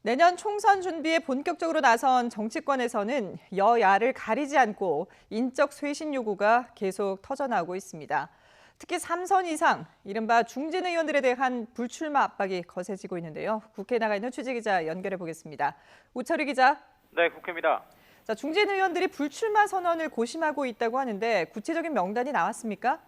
내년 총선 준비에 본격적으로 나선 정치권에서는 여야를 가리지 않고 인적 쇄신 요구가 계속 터져나오고 있습니다. 특히 3선 이상, 이른바 중진 의원들에 대한 불출마 압박이 거세지고 있는데요. 국회에 나가 있는 취재기자 연결해 보겠습니다. 우철희 기자. 네, 국회입니다. 중진 의원들이 불출마 선언을 고심하고 있다고 하는데 구체적인 명단이 나왔습니까?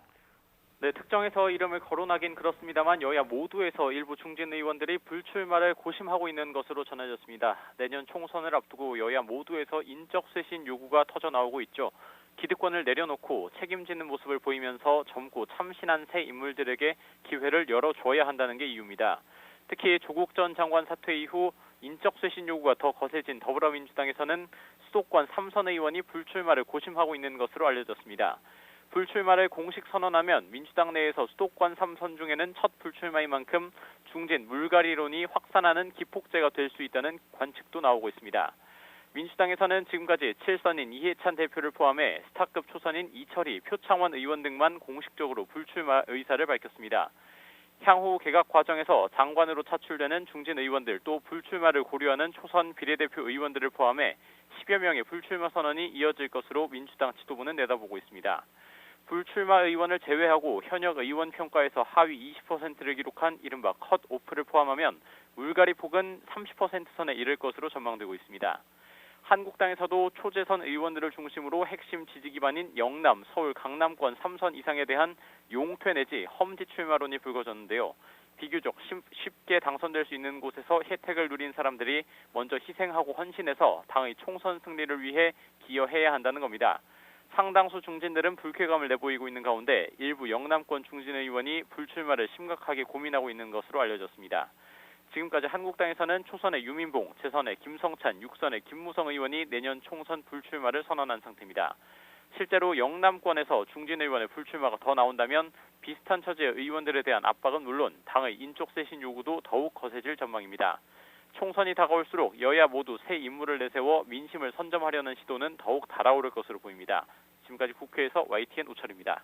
네, 특정해서 이름을 거론하긴 그렇습니다만 여야 모두에서 일부 중진 의원들이 불출마를 고심하고 있는 것으로 전해졌습니다. 내년 총선을 앞두고 여야 모두에서 인적 쇄신 요구가 터져나오고 있죠. 기득권을 내려놓고 책임지는 모습을 보이면서 젊고 참신한 새 인물들에게 기회를 열어줘야 한다는 게 이유입니다. 특히 조국 전 장관 사퇴 이후 인적 쇄신 요구가 더 거세진 더불어민주당에서는 수도권 3선 의원이 불출마를 고심하고 있는 것으로 알려졌습니다. 불출마를 공식 선언하면 민주당 내에서 수도권 3선 중에는 첫 불출마인 만큼 중진 물갈이론이 확산하는 기폭제가 될 수 있다는 관측도 나오고 있습니다. 민주당에서는 지금까지 7선인 이해찬 대표를 포함해 스타급 초선인 이철희, 표창원 의원 등만 공식적으로 불출마 의사를 밝혔습니다. 향후 개각 과정에서 장관으로 차출되는 중진 의원들 또 불출마를 고려하는 초선 비례대표 의원들을 포함해 10여 명의 불출마 선언이 이어질 것으로 민주당 지도부는 내다보고 있습니다. 불출마 의원을 제외하고 현역 의원 평가에서 하위 20%를 기록한 이른바 컷오프를 포함하면 물갈이 폭은 30% 선에 이를 것으로 전망되고 있습니다. 한국당에서도 초재선 의원들을 중심으로 핵심 지지 기반인 영남, 서울, 강남권 3선 이상에 대한 용퇴 내지 험지 출마론이 불거졌는데요. 비교적 쉽게 당선될 수 있는 곳에서 혜택을 누린 사람들이 먼저 희생하고 헌신해서 당의 총선 승리를 위해 기여해야 한다는 겁니다. 상당수 중진들은 불쾌감을 내보이고 있는 가운데 일부 영남권 중진 의원이 불출마를 심각하게 고민하고 있는 것으로 알려졌습니다. 지금까지 한국당에서는 초선의 유민봉, 재선의 김성찬, 육선의 김무성 의원이 내년 총선 불출마를 선언한 상태입니다. 실제로 영남권에서 중진 의원의 불출마가 더 나온다면 비슷한 처지의 의원들에 대한 압박은 물론 당의 인적 쇄신 요구도 더욱 거세질 전망입니다. 총선이 다가올수록 여야 모두 새 인물을 내세워 민심을 선점하려는 시도는 더욱 달아오를 것으로 보입니다. 지금까지 국회에서 YTN 우철입니다.